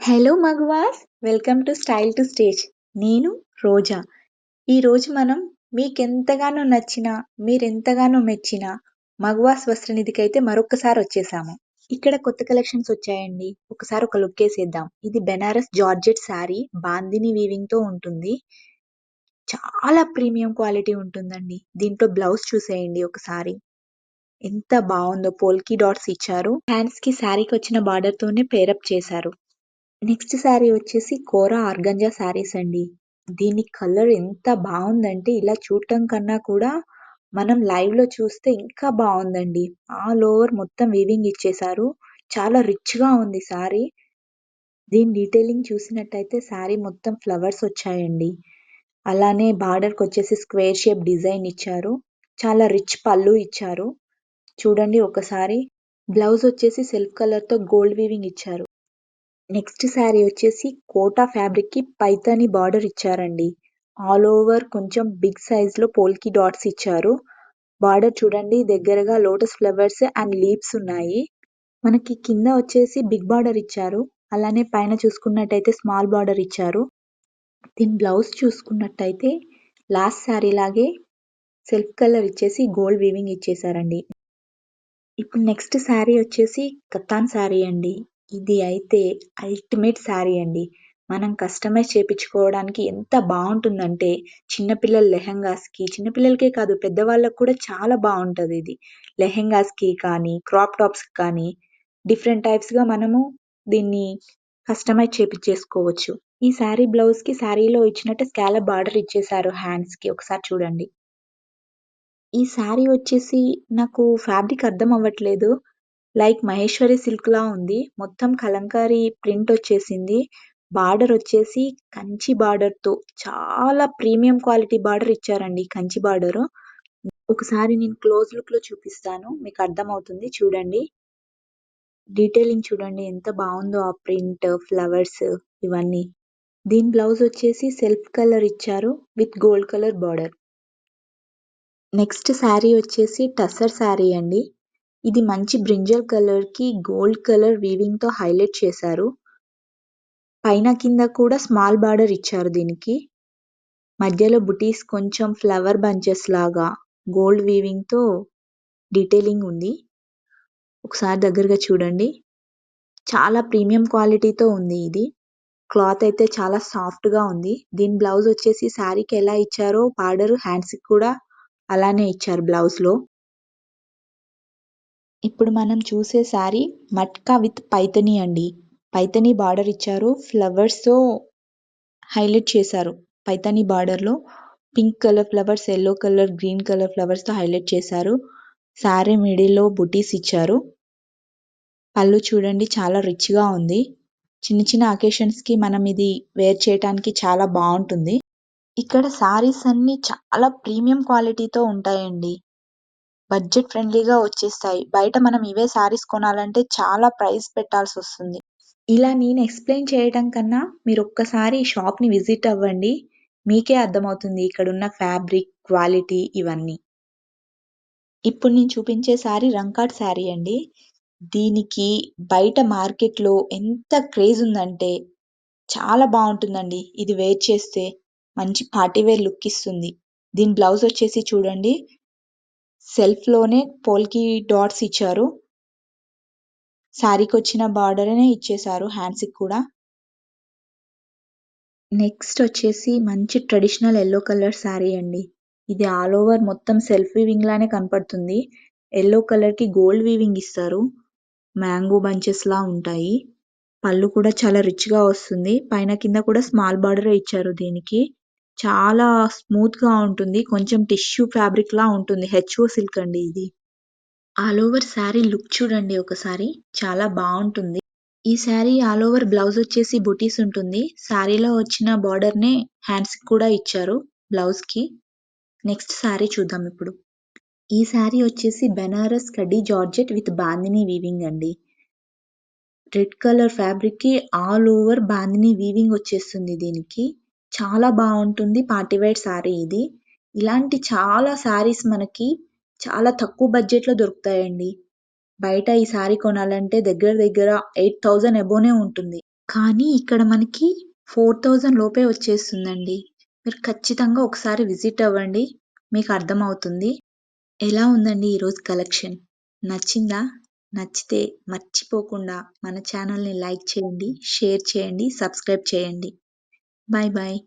Hello Maguvas! Welcome to style to stage. నేను రోజా. ఈరోజు మనం మీకెంతగానో నచ్చిన, మీరెంతగానో మెచ్చిన మగువాస్ వస్త్రనిధికైతే మరొక్కసారి వచ్చేసాము. ఇక్కడ కొత్త కలెక్షన్స్ వచ్చాయండి. ఒకసారి ఒక లుక్కేసేద్దాం. ఇది బెనారస్ జార్జెట్ శారీ బాందిని వీవింగ్‌తో ఉంటుంది. చాలా ప్రీమియం క్వాలిటీ ఉంటుందండి. దీంట్లో బ్లౌజ్ చూసేయండి ఒకసారి. ఎంత బావుందో పోల్కి డాట్స్ ఇచ్చారు. హ్యాండ్స్‌కి శారీకొచ్చిన బార్డర్‌తోనే పేరప్ చేశారు. నెక్స్ట్ శారీ వచ్చేసి కోరా ఆర్గంజా శారీస్ అండి. దీని కలర్ ఎంత బావుందంటే ఇలా చూడటం కన్నా కూడా మనం లైవ్‌లో చూస్తే ఇంకా బావుందండి. ఆల్ ఓవర్ మొత్తం వీవింగ్ ఇచ్చేశారు. చాలా రిచ్‌గా ఉంది శారీ. దీని డీటెయిలింగ్ చూసినట్టయితే శారీ మొత్తం ఫ్లవర్స్ వచ్చాయండి. అలానే బార్డర్‌కొచ్చేసి స్క్వేర్ షేప్ డిజైన్ ఇచ్చారు. చాలా రిచ్ పళ్ళు ఇచ్చారు. చూడండి ఒకసారి. బ్లౌజ్ వచ్చేసి సెల్ఫ్ కలర్‌తో గోల్డ్ వీవింగ్ ఇచ్చారు. నెక్స్ట్ శారీ వచ్చేసి కోటా ఫ్యాబ్రిక్‌కి పైతాని బార్డర్ ఇచ్చారండి. ఆల్ ఓవర్ కొంచెం బిగ్ సైజ్‌లో పోల్కి డాట్స్ ఇచ్చారు. బార్డర్ చూడండి దగ్గరగా లోటస్ ఫ్లవర్స్ అండ్ లీవ్స్ ఉన్నాయి. మనకి కింద వచ్చేసి బిగ్ బార్డర్ ఇచ్చారు. అలానే పైన చూసుకున్నట్టయితే స్మాల్ బార్డర్ ఇచ్చారు. దీని బ్లౌజ్ చూసుకున్నట్టయితే లాస్ట్ శారీ లాగే సెల్ఫ్ కలర్ ఇచ్చేసి గోల్డ్ వీవింగ్ ఇచ్చేసారండి. ఇప్పుడు నెక్స్ట్ శారీ వచ్చేసి కతాన్ శారీ అండి. ఇది అయితే అల్టిమేట్ శారీ అండి. మనం కస్టమైజ్ చేపించుకోవడానికి ఎంత బావుంటుందంటే చిన్నపిల్లల లెహెంగాస్‌కి, చిన్నపిల్లలకే కాదు పెద్దవాళ్ళకి కూడా చాలా బావుంటది ఇది. లెహెంగాస్‌కి కానీ, క్రాప్ టాప్స్‌కి కానీ డిఫరెంట్ టైప్స్‌గా మనము దీన్ని కస్టమైజ్ చేపిచ్చేసుకోవచ్చు. ఈ శారీ బ్లౌజ్‌కి శారీలో ఇచ్చినట్టు స్కాలప్ బార్డర్ ఇచ్చేసారు హ్యాండ్స్‌కి. ఒకసారి చూడండి. ఈ శారీ వచ్చేసి నాకు ఫ్యాబ్రిక్ అర్థం అవ్వట్లేదు. లైక్ మహేశ్వరి సిల్క్‌లా ఉంది. మొత్తం కలంకారీ ప్రింట్ వచ్చేసింది. బార్డర్ వచ్చేసి కంచి బార్డర్‌తో చాలా ప్రీమియం క్వాలిటీ బార్డర్ ఇచ్చారండి. కంచి బార్డరు. ఒకసారి నేను క్లోజ్ లుక్‌లో చూపిస్తాను. మీకు అర్థమవుతుంది చూడండి. డీటెయిలింగ్ చూడండి ఎంత బావుందో ఆ ప్రింట్, ఫ్లవర్స్ ఇవన్నీ. దీని బ్లౌజ్ వచ్చేసి సెల్ఫ్ కలర్ ఇచ్చారు with gold colour border. Next sari వచ్చేసి టస్సర్ శారీ అండి. ఇది మంచి బ్రింజల్ కలర్‌కి గోల్డ్ కలర్ వీవింగ్‌తో హైలైట్ చేశారు. పైన కింద కూడా స్మాల్ బార్డర్ ఇచ్చారు దీనికి. మధ్యలో బుటీస్ కొంచెం ఫ్లవర్ బంచెస్ లాగా గోల్డ్ వీవింగ్‌తో డీటెయిలింగ్ ఉంది. ఒకసారి దగ్గరగా చూడండి. చాలా ప్రీమియం క్వాలిటీతో ఉంది ఇది. క్లాత్ అయితే చాలా సాఫ్ట్‌గా ఉంది. దీని బ్లౌజ్ వచ్చేసి శారీకి ఎలా ఇచ్చారో బార్డర్ హ్యాండ్స్‌కి కూడా అలానే ఇచ్చారు బ్లౌజ్‌లో. ఇప్పుడు మనం చూసే శారీ మట్కా విత్ పైథనీ అండి. పైథనీ బార్డర్ ఇచ్చారు. ఫ్లవర్స్‌తో హైలైట్ చేశారు. పైథనీ బార్డర్‌లో pink colour flowers, yellow colour, green colour ఫ్లవర్స్‌తో హైలైట్ చేశారు. శారీ మిడిల్‌లో బుటీస్ ఇచ్చారు. పళ్ళు చూడండి చాలా రిచ్‌గా ఉంది. చిన్న చిన్న అకేషన్స్‌కి మనం ఇది వేర్ చేయటానికి చాలా బావుంటుంది. ఇక్కడ శారీస్ అన్నీ చాలా ప్రీమియం క్వాలిటీతో ఉంటాయండి. బడ్జెట్ ఫ్రెండ్లీగా వచ్చేస్తాయి. బయట మనం ఇవే శారీస్ కొనాలంటే చాలా ప్రైస్ పెట్టాల్సొస్తుంది. ఇలా నేను ఎక్స్‌ప్లెయిన్ చేయడం కన్నా మీరొక్కసారి ఈ షాప్‌ని విజిట్ అవ్వండి. మీకే అర్థమవుతుంది ఇక్కడున్న ఫ్యాబ్రిక్, క్వాలిటీ ఇవన్నీ. ఇప్పుడు నేను చూపించే శారీ రంకాట్ శారీ అండి. దీనికి బయట మార్కెట్‌లో ఎంత క్రేజ్ ఉందంటే చాలా బావుంటుందండి. ఇది వేర్ చేస్తే మంచి పార్టీ వేర్ లుక్ ఇస్తుంది. దీని బ్లౌజ్ వచ్చేసి చూడండి. సెల్ఫ్‌లోనే పోల్కి డాట్స్ ఇచ్చారు. శారీకొచ్చిన బార్డర్‌నే ఇచ్చేశారు హ్యాండ్స్‌కి కూడా. నెక్స్ట్ వచ్చేసి మంచి ట్రెడిషనల్ యెల్లో కలర్ శారీ అండి. ఇది ఆల్ ఓవర్ మొత్తం సెల్ఫ్ వీవింగ్ లానే కనపడుతుంది. యెల్లో కలర్‌కి గోల్డ్ వీవింగ్ ఇస్తారు. మ్యాంగో బంచెస్‌లా ఉంటాయి. పళ్ళు కూడా చాలా రిచ్‌గా వస్తుంది. పైన కింద కూడా స్మాల్ బార్డరే ఇచ్చారు దీనికి. చాలా స్మూత్‌గా ఉంటుంది. కొంచెం టిష్యూ ఫ్యాబ్రిక్‌లా ఉంటుంది. హెచ్‌ఓ సిల్క్ అండి ఇది. ఆల్ ఓవర్ శారీ లుక్ చూడండి ఒకసారి. చాలా బావుంటుంది. ఈ శారీ ఆల్ ఓవర్ బ్లౌజ్ వచ్చేసి బుటీస్ ఉంటుంది. శారీలో వచ్చిన బార్డర్‌నే హ్యాండ్స్‌కి కూడా ఇచ్చారు బ్లౌజ్‌కి. నెక్స్ట్ శారీ చూద్దాం ఇప్పుడు. ఈ శారీ వచ్చేసి బెనారస్ కడ్డీ జార్జెట్ విత్ బాందిని వీవింగ్ అండి. రెడ్ కలర్ ఫ్యాబ్రిక్‌కి ఆల్ ఓవర్ బాందిని వీవింగ్ వచ్చేస్తుంది దీనికి. చాలా బావుంటుంది. పార్టీ వేర్ శారీ ఇది. ఇలాంటి చాలా శారీస్ మనకి చాలా తక్కువ బడ్జెట్‌లో దొరుకుతాయండి. బయట ఈ శారీ కొనాలంటే దగ్గర దగ్గర 8000 అబోనే ఉంటుంది. కానీ ఇక్కడ మనకి 4000 లోపే వచ్చేస్తుందండి. మీరు ఖచ్చితంగా ఒకసారి విజిట్ అవ్వండి. మీకు అర్థమవుతుంది. ఎలా ఉందండి ఈరోజు కలెక్షన్? నచ్చిందా? నచ్చితే మర్చిపోకుండా మన ఛానల్‌ని లైక్ చేయండి, షేర్ చేయండి, సబ్స్క్రైబ్ చేయండి. Bye bye.